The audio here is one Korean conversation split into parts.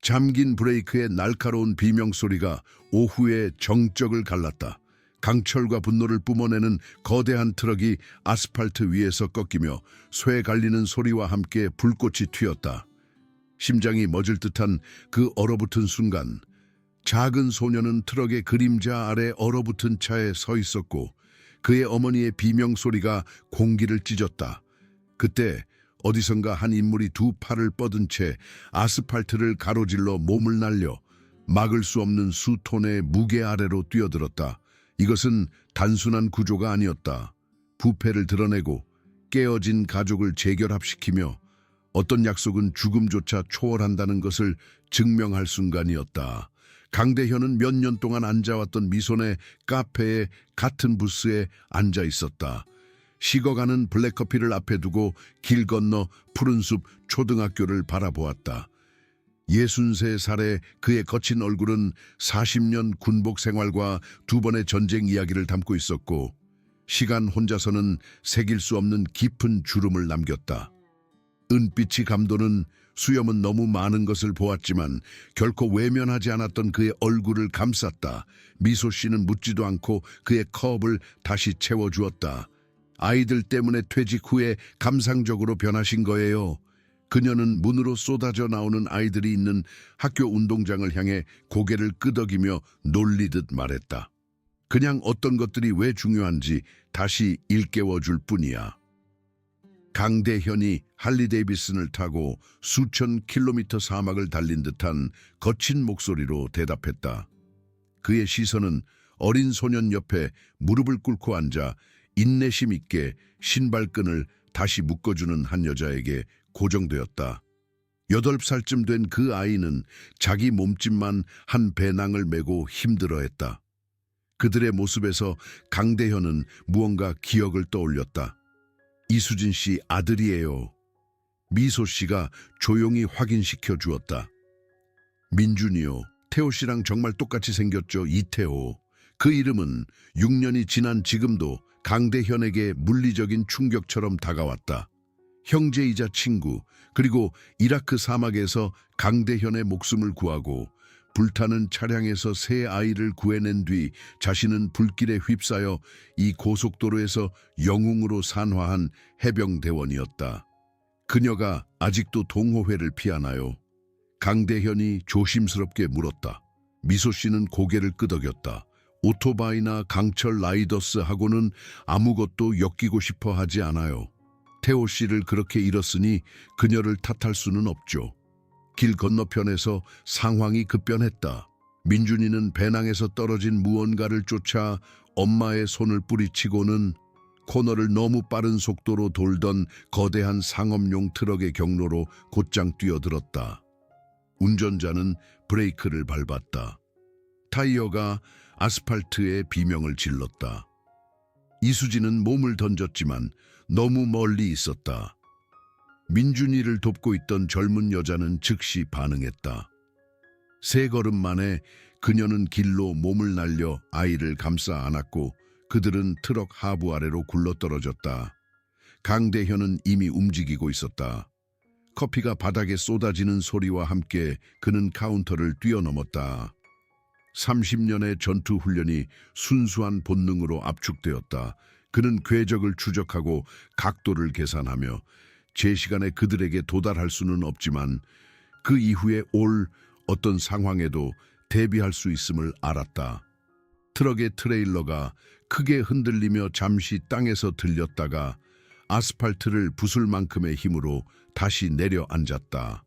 잠긴 브레이크의 날카로운 비명소리가 오후의 정적을 갈랐다. 강철과 분노를 뿜어내는 거대한 트럭이 아스팔트 위에서 꺾이며 쇠 갈리는 소리와 함께 불꽃이 튀었다. 심장이 멎을 듯한 그 얼어붙은 순간, 작은 소녀는 트럭의 그림자 아래 얼어붙은 차에 서 있었고 그의 어머니의 비명소리가 공기를 찢었다. 그때 어디선가 한 인물이 두 팔을 뻗은 채 아스팔트를 가로질러 몸을 날려 막을 수 없는 수톤의 무게 아래로 뛰어들었다. 이것은 단순한 구조가 아니었다. 부패를 드러내고 깨어진 가족을 재결합시키며 어떤 약속은 죽음조차 초월한다는 것을 증명할 순간이었다. 강대현은 몇 년 동안 앉아왔던 미손의 카페의 같은 부스에 앉아 있었다. 식어가는 블랙커피를 앞에 두고 길 건너 푸른숲 초등학교를 바라보았다. 63살의 그의 거친 얼굴은 40년 군복 생활과 두 번의 전쟁 이야기를 담고 있었고 시간 혼자서는 새길 수 없는 깊은 주름을 남겼다. 은빛이 감도는 수염은 너무 많은 것을 보았지만 결코 외면하지 않았던 그의 얼굴을 감쌌다. 미소 씨는 묻지도 않고 그의 컵을 다시 채워주었다. 아이들 때문에 퇴직 후에 감상적으로 변하신 거예요. 그녀는 문으로 쏟아져 나오는 아이들이 있는 학교 운동장을 향해 고개를 끄덕이며 놀리듯 말했다. 그냥 어떤 것들이 왜 중요한지 다시 일깨워줄 뿐이야. 강대현이 할리 데이비슨을 타고 수천 킬로미터 사막을 달린 듯한 거친 목소리로 대답했다. 그의 시선은 어린 소년 옆에 무릎을 꿇고 앉아 인내심 있게 신발끈을 다시 묶어주는 한 여자에게 고정되었다. 8살쯤 된 그 아이는 자기 몸집만 한 배낭을 메고 힘들어했다. 그들의 모습에서 강대현은 무언가 기억을 떠올렸다. 이수진 씨 아들이에요. 미소 씨가 조용히 확인시켜 주었다. 민준이요. 태호 씨랑 정말 똑같이 생겼죠. 이태호. 그 이름은 6년이 지난 지금도 강대현에게 물리적인 충격처럼 다가왔다. 형제이자 친구, 그리고 이라크 사막에서 강대현의 목숨을 구하고 불타는 차량에서 새 아이를 구해낸 뒤 자신은 불길에 휩싸여 이 고속도로에서 영웅으로 산화한 해병대원이었다. 그녀가 아직도 동호회를 피하나요? 강대현이 조심스럽게 물었다. 미소 씨는 고개를 끄덕였다. 오토바이나 강철 라이더스하고는 아무것도 엮이고 싶어 하지 않아요. 태호 씨를 그렇게 잃었으니 그녀를 탓할 수는 없죠. 길 건너편에서 상황이 급변했다. 민준이는 배낭에서 떨어진 무언가를 쫓아 엄마의 손을 뿌리치고는 코너를 너무 빠른 속도로 돌던 거대한 상업용 트럭의 경로로 곧장 뛰어들었다. 운전자는 브레이크를 밟았다. 타이어가 아스팔트에 비명을 질렀다. 이수진은 몸을 던졌지만 너무 멀리 있었다. 민준이를 돕고 있던 젊은 여자는 즉시 반응했다. 3걸음 만에 그녀는 길로 몸을 날려 아이를 감싸 안았고 그들은 트럭 하부 아래로 굴러떨어졌다. 강대현은 이미 움직이고 있었다. 커피가 바닥에 쏟아지는 소리와 함께 그는 카운터를 뛰어넘었다. 30년의 전투 훈련이 순수한 본능으로 압축되었다. 그는 궤적을 추적하고 각도를 계산하며 제 시간에 그들에게 도달할 수는 없지만 그 이후에 올 어떤 상황에도 대비할 수 있음을 알았다. 트럭의 트레일러가 크게 흔들리며 잠시 땅에서 들렸다가 아스팔트를 부술 만큼의 힘으로 다시 내려앉았다.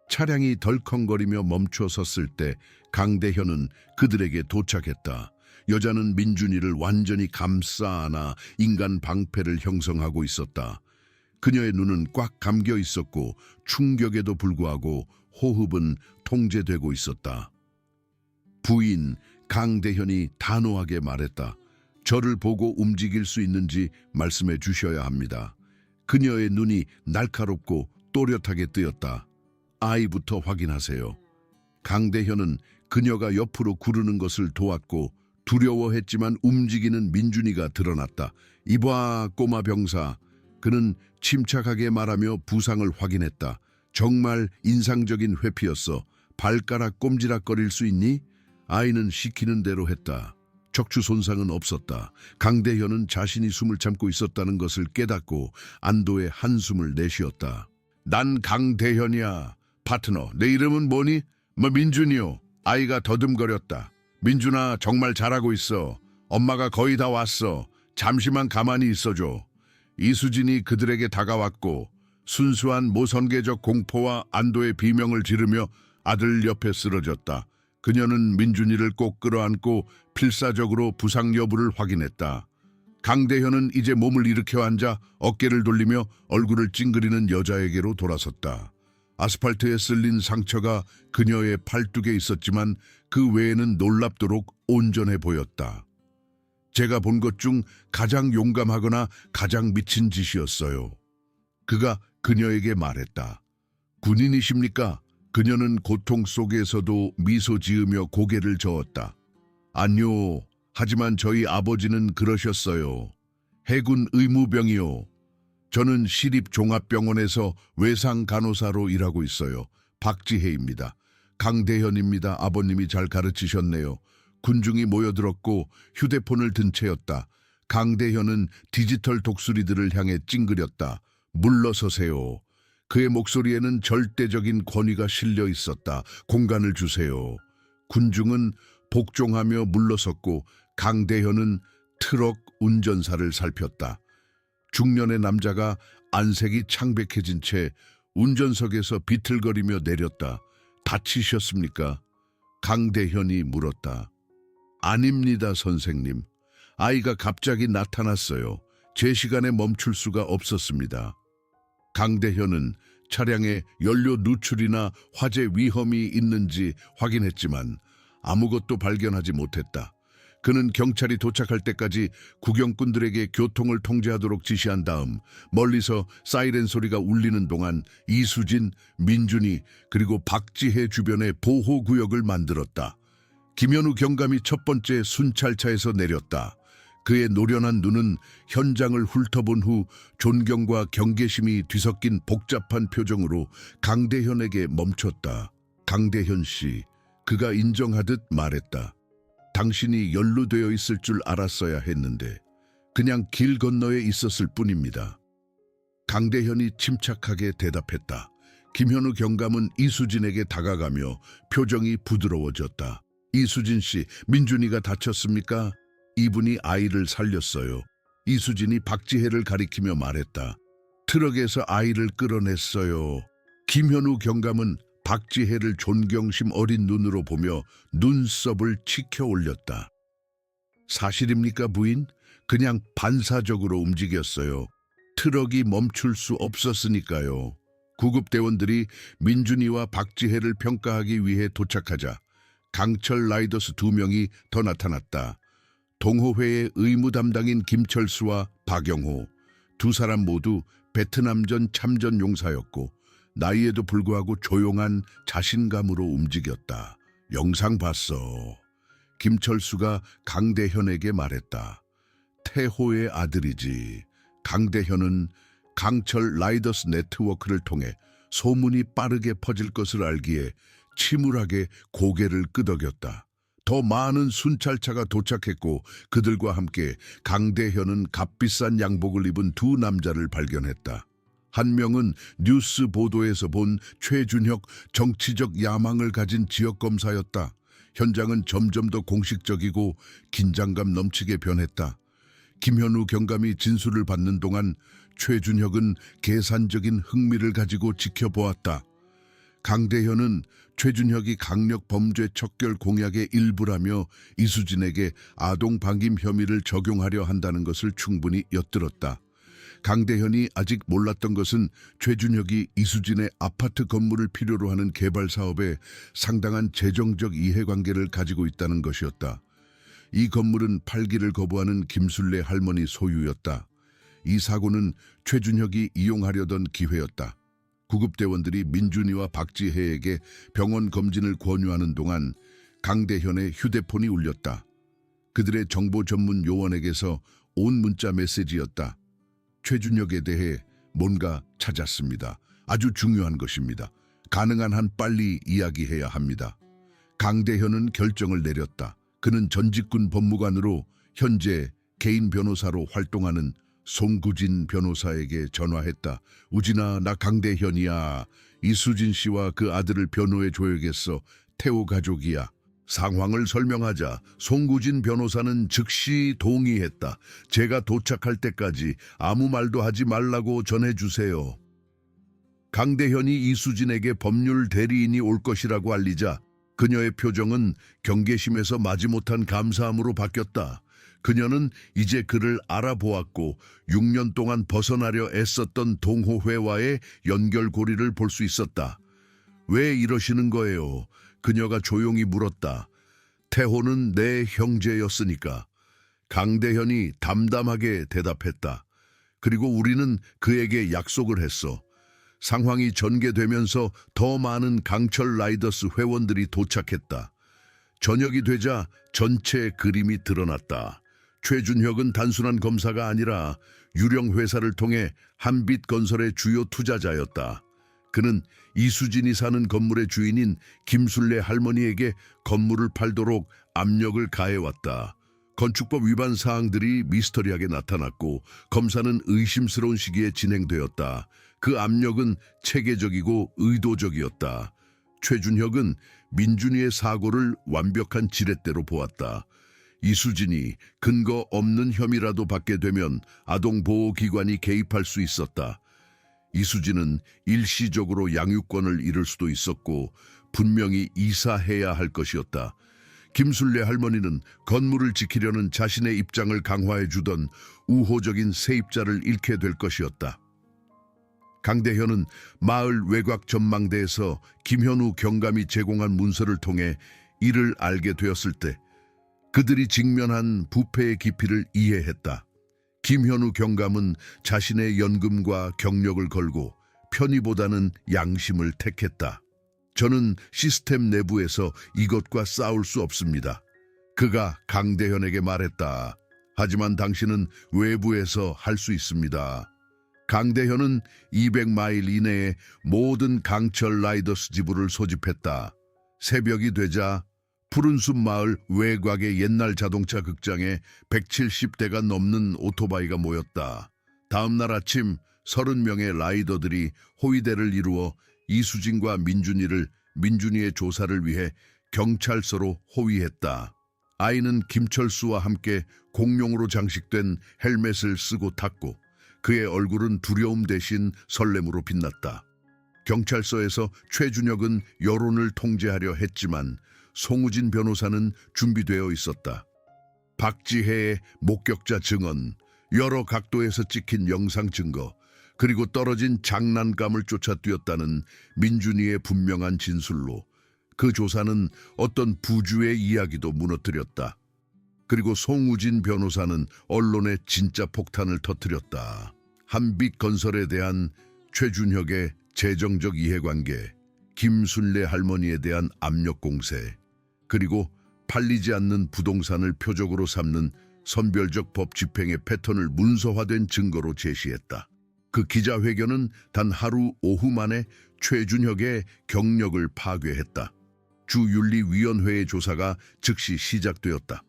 차량이 덜컹거리며 멈춰 섰을 때 강대현은 그들에게 도착했다. 여자는 민준이를 완전히 감싸 안아 인간 방패를 형성하고 있었다. 그녀의 눈은 꽉 감겨 있었고 충격에도 불구하고 호흡은 통제되고 있었다. 부인 강대현이 단호하게 말했다. 저를 보고 움직일 수 있는지 말씀해 주셔야 합니다. 그녀의 눈이 날카롭고 또렷하게 뜨였다. 아이부터 확인하세요. 강대현은 그녀가 옆으로 구르는 것을 도왔고 두려워했지만 움직이는 민준이가 드러났다. 이봐 꼬마 병사. 그는 침착하게 말하며 부상을 확인했다. 정말 인상적인 회피였어. 발가락 꼼지락거릴 수 있니? 아이는 시키는 대로 했다. 척추 손상은 없었다. 강대현은 자신이 숨을 참고 있었다는 것을 깨닫고 안도의 한숨을 내쉬었다. 난 강대현이야. 파트너, 내 이름은 뭐니? 민준이요. 아이가 더듬거렸다. 민준아, 정말 잘하고 있어. 엄마가 거의 다 왔어. 잠시만 가만히 있어줘. 이수진이 그들에게 다가왔고 순수한 모성애적 공포와 안도의 비명을 지르며 아들 옆에 쓰러졌다. 그녀는 민준이를 꼭 끌어안고 필사적으로 부상 여부를 확인했다. 강대현은 이제 몸을 일으켜 앉아 어깨를 돌리며 얼굴을 찡그리는 여자에게로 돌아섰다. 아스팔트에 쓸린 상처가 그녀의 팔뚝에 있었지만 그 외에는 놀랍도록 온전해 보였다. 제가 본 것 중 가장 용감하거나 가장 미친 짓이었어요. 그가 그녀에게 말했다. 군인이십니까? 그녀는 고통 속에서도 미소 지으며 고개를 저었다. 아니요. 하지만 저희 아버지는 그러셨어요. 해군 의무병이요. 저는 시립종합병원에서 외상간호사로 일하고 있어요. 박지혜입니다. 강대현입니다. 아버님이 잘 가르치셨네요. 군중이 모여들었고 휴대폰을 든 채였다. 강대현은 디지털 독수리들을 향해 찡그렸다. 물러서세요. 그의 목소리에는 절대적인 권위가 실려 있었다. 공간을 주세요. 군중은 복종하며 물러섰고 강대현은 트럭 운전사를 살폈다. 중년의 남자가 안색이 창백해진 채 운전석에서 비틀거리며 내렸다. 다치셨습니까? 강대현이 물었다. 아닙니다, 선생님. 아이가 갑자기 나타났어요. 제 시간에 멈출 수가 없었습니다. 강대현은 차량에 연료 누출이나 화재 위험이 있는지 확인했지만 아무것도 발견하지 못했다. 그는 경찰이 도착할 때까지 구경꾼들에게 교통을 통제하도록 지시한 다음 멀리서 사이렌 소리가 울리는 동안 이수진, 민준이 그리고 박지혜 주변에 보호구역을 만들었다. 김현우 경감이 첫 번째 순찰차에서 내렸다. 그의 노련한 눈은 현장을 훑어본 후 존경과 경계심이 뒤섞인 복잡한 표정으로 강대현에게 멈췄다. 강대현 씨, 그가 인정하듯 말했다. 당신이 연루되어 있을 줄 알았어야 했는데 그냥 길 건너에 있었을 뿐입니다. 강대현이 침착하게 대답했다. 김현우 경감은 이수진에게 다가가며 표정이 부드러워졌다. 이수진 씨, 민준이가 다쳤습니까? 이분이 아이를 살렸어요. 이수진이 박지혜를 가리키며 말했다. 트럭에서 아이를 끌어냈어요. 김현우 경감은 박지혜를 존경심 어린 눈으로 보며 눈썹을 치켜 올렸다. 사실입니까, 부인? 그냥 반사적으로 움직였어요. 트럭이 멈출 수 없었으니까요. 구급대원들이 민준이와 박지혜를 평가하기 위해 도착하자 강철 라이더스 2명이 더 나타났다. 동호회의 의무 담당인 김철수와 박영호, 두 사람 모두 베트남전 참전 용사였고 나이에도 불구하고 조용한 자신감으로 움직였다. 영상 봤어. 김철수가 강대현에게 말했다. 태호의 아들이지. 강대현은 강철 라이더스 네트워크를 통해 소문이 빠르게 퍼질 것을 알기에 침울하게 고개를 끄덕였다. 더 많은 순찰차가 도착했고 그들과 함께 강대현은 값비싼 양복을 입은 두 남자를 발견했다. 한 명은 뉴스 보도에서 본 최준혁 정치적 야망을 가진 지역검사였다. 현장은 점점 더 공식적이고 긴장감 넘치게 변했다. 김현우 경감이 진술을 받는 동안 최준혁은 계산적인 흥미를 가지고 지켜보았다. 강대현은 최준혁이 강력 범죄 척결 공약의 일부라며 이수진에게 아동 방임 혐의를 적용하려 한다는 것을 충분히 엿들었다. 강대현이 아직 몰랐던 것은 최준혁이 이수진의 아파트 건물을 필요로 하는 개발 사업에 상당한 재정적 이해관계를 가지고 있다는 것이었다. 이 건물은 팔기를 거부하는 김술래 할머니 소유였다. 이 사고는 최준혁이 이용하려던 기회였다. 구급대원들이 민준이와 박지혜에게 병원 검진을 권유하는 동안 강대현의 휴대폰이 울렸다. 그들의 정보 전문 요원에게서 온 문자 메시지였다. 최준혁에 대해 뭔가 찾았습니다. 아주 중요한 것입니다. 가능한 한 빨리 이야기해야 합니다. 강대현은 결정을 내렸다. 그는 전직군 법무관으로 현재 개인 변호사로 활동하는 송구진 변호사에게 전화했다. 우진아, 나 강대현이야. 이수진 씨와 그 아들을 변호해 줘야겠어. 태호 가족이야. 상황을 설명하자 송구진 변호사는 즉시 동의했다. 제가 도착할 때까지 아무 말도 하지 말라고 전해주세요. 강대현이 이수진에게 법률 대리인이 올 것이라고 알리자 그녀의 표정은 경계심에서 마지못한 감사함으로 바뀌었다. 그녀는 이제 그를 알아보았고 6년 동안 벗어나려 애썼던 동호회와의 연결고리를 볼 수 있었다. 왜 이러시는 거예요? 그녀가 조용히 물었다. 태호는 내 형제였으니까. 강대현이 담담하게 대답했다. 그리고 우리는 그에게 약속을 했어. 상황이 전개되면서 더 많은 강철 라이더스 회원들이 도착했다. 저녁이 되자 전체 그림이 드러났다. 최준혁은 단순한 검사가 아니라 유령 회사를 통해 한빛건설의 주요 투자자였다. 그는 이수진이 사는 건물의 주인인 김순례 할머니에게 건물을 팔도록 압력을 가해왔다. 건축법 위반 사항들이 미스터리하게 나타났고 검사는 의심스러운 시기에 진행되었다. 그 압력은 체계적이고 의도적이었다. 최준혁은 민준이의 사고를 완벽한 지렛대로 보았다. 이수진이 근거 없는 혐의라도 받게 되면 아동보호기관이 개입할 수 있었다. 이수진은 일시적으로 양육권을 잃을 수도 있었고 분명히 이사해야 할 것이었다. 김순례 할머니는 건물을 지키려는 자신의 입장을 강화해 주던 우호적인 세입자를 잃게 될 것이었다. 강대현은 마을 외곽 전망대에서 김현우 경감이 제공한 문서를 통해 이를 알게 되었을 때 그들이 직면한 부패의 깊이를 이해했다. 김현우 경감은 자신의 연금과 경력을 걸고 편의보다는 양심을 택했다. 저는 시스템 내부에서 이것과 싸울 수 없습니다. 그가 강대현에게 말했다. 하지만 당신은 외부에서 할 수 있습니다. 강대현은 200마일 이내에 모든 강철 라이더스 지부를 소집했다. 새벽이 되자 푸른숲 마을 외곽의 옛날 자동차 극장에 170대가 넘는 오토바이가 모였다. 다음 날 아침 30명의 라이더들이 호위대를 이루어 이수진과 민준이의 조사를 위해 경찰서로 호위했다. 아이는 김철수와 함께 공룡으로 장식된 헬멧을 쓰고 탔고 그의 얼굴은 두려움 대신 설렘으로 빛났다. 경찰서에서 최준혁은 여론을 통제하려 했지만 송우진 변호사는 준비되어 있었다. 박지혜의 목격자 증언, 여러 각도에서 찍힌 영상 증거, 그리고 떨어진 장난감을 쫓아뛰었다는 민준이의 분명한 진술로 그 조사는 어떤 부주의 이야기도 무너뜨렸다. 그리고 송우진 변호사는 언론에 진짜 폭탄을 터뜨렸다. 한빛건설에 대한 최준혁의 재정적 이해관계, 김순례 할머니에 대한 압력 공세, 그리고 팔리지 않는 부동산을 표적으로 삼는 선별적 법 집행의 패턴을 문서화된 증거로 제시했다. 그 기자회견은 단 하루 오후 만에 최준혁의 경력을 파괴했다. 주윤리위원회의 조사가 즉시 시작되었다.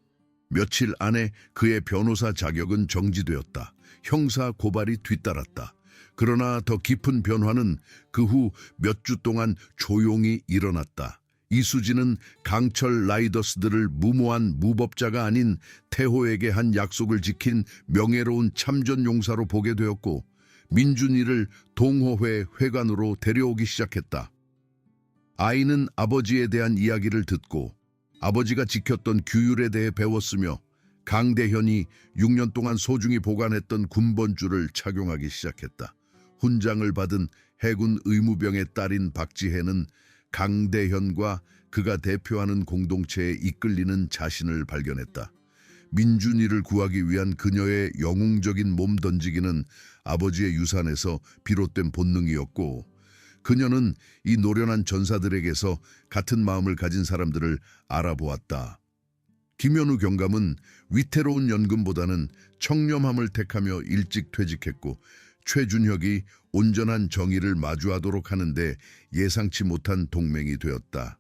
며칠 안에 그의 변호사 자격은 정지되었다. 형사 고발이 뒤따랐다. 그러나 더 깊은 변화는 그 후 몇 주 동안 조용히 일어났다. 이수진은 강철 라이더스들을 무모한 무법자가 아닌 태호에게 한 약속을 지킨 명예로운 참전 용사로 보게 되었고 민준이를 동호회 회관으로 데려오기 시작했다. 아이는 아버지에 대한 이야기를 듣고 아버지가 지켰던 규율에 대해 배웠으며 강대현이 6년 동안 소중히 보관했던 군번줄을 착용하기 시작했다. 훈장을 받은 해군 의무병의 딸인 박지혜는 강대현과 그가 대표하는 공동체에 이끌리는 자신을 발견했다. 민준이를 구하기 위한 그녀의 영웅적인 몸 던지기는 아버지의 유산에서 비롯된 본능이었고 그녀는 이 노련한 전사들에게서 같은 마음을 가진 사람들을 알아보았다. 김현우 경감은 위태로운 연금보다는 청렴함을 택하며 일찍 퇴직했고 최준혁이 온전한 정의를 마주하도록 하는데 예상치 못한 동맹이 되었다.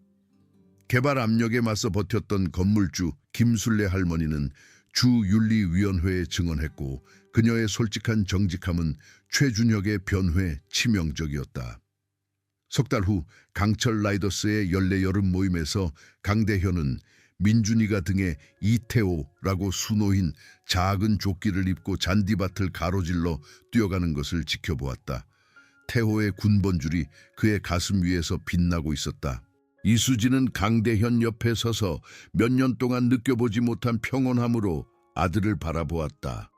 개발 압력에 맞서 버텼던 건물주 김순례 할머니는 주윤리위원회에 증언했고 그녀의 솔직한 정직함은 최준혁의 변회에 치명적이었다. 석 달 후 강철 라이더스의 연례 여름 모임에서 강대현은 민준이가 등에 이태호라고 수놓인 작은 조끼를 입고 잔디밭을 가로질러 뛰어가는 것을 지켜보았다. 태호의 군번줄이 그의 가슴 위에서 빛나고 있었다. 이수진은 강대현 옆에 서서 몇 년 동안 느껴보지 못한 평온함으로 아들을 바라보았다.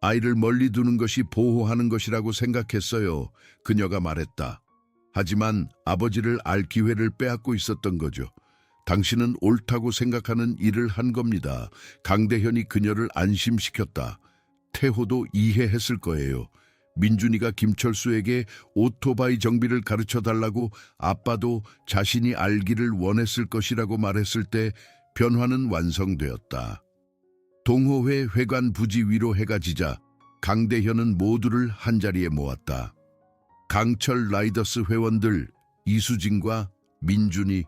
아이를 멀리 두는 것이 보호하는 것이라고 생각했어요. 그녀가 말했다. 하지만 아버지를 알 기회를 빼앗고 있었던 거죠. 당신은 옳다고 생각하는 일을 한 겁니다. 강대현이 그녀를 안심시켰다. 태호도 이해했을 거예요. 민준이가 김철수에게 오토바이 정비를 가르쳐달라고 아빠도 자신이 알기를 원했을 것이라고 말했을 때 변화는 완성되었다. 동호회 회관 부지 위로 해가 지자 강대현은 모두를 한자리에 모았다. 강철 라이더스 회원들 이수진과 민준이,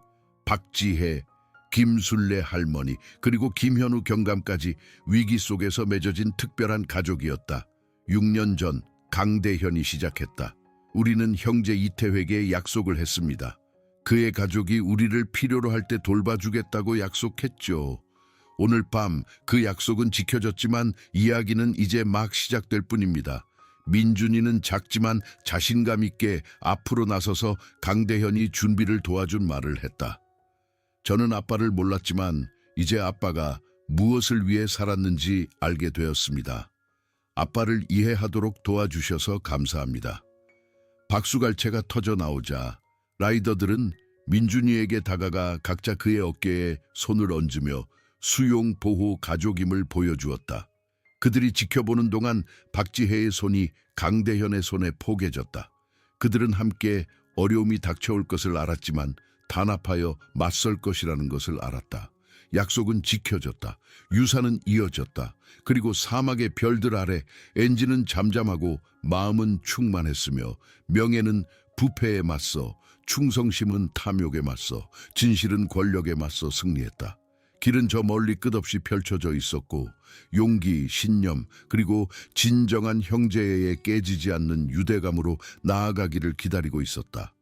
박지혜, 김순례 할머니 그리고 김현우 경감까지 위기 속에서 맺어진 특별한 가족이었다. 6년 전 강대현이 시작했다. 우리는 형제 이태회에게 약속을 했습니다. 그의 가족이 우리를 필요로 할 때 돌봐주겠다고 약속했죠. 오늘 밤 그 약속은 지켜졌지만 이야기는 이제 막 시작될 뿐입니다. 민준이는 작지만 자신감 있게 앞으로 나서서 강대현이 준비를 도와준 말을 했다. 저는 아빠를 몰랐지만 이제 아빠가 무엇을 위해 살았는지 알게 되었습니다. 아빠를 이해하도록 도와주셔서 감사합니다. 박수갈채가 터져 나오자 라이더들은 민준이에게 다가가 각자 그의 어깨에 손을 얹으며 수용 보호 가족임을 보여주었다. 그들이 지켜보는 동안 박지혜의 손이 강대현의 손에 포개졌다. 그들은 함께 어려움이 닥쳐올 것을 알았지만 단합하여 맞설 것이라는 것을 알았다. 약속은 지켜졌다. 유산은 이어졌다. 그리고 사막의 별들 아래 엔진은 잠잠하고 마음은 충만했으며 명예는 부패에 맞서, 충성심은 탐욕에 맞서, 진실은 권력에 맞서 승리했다. 길은 저 멀리 끝없이 펼쳐져 있었고 용기, 신념, 그리고 진정한 형제애에 깨지지 않는 유대감으로 나아가기를 기다리고 있었다.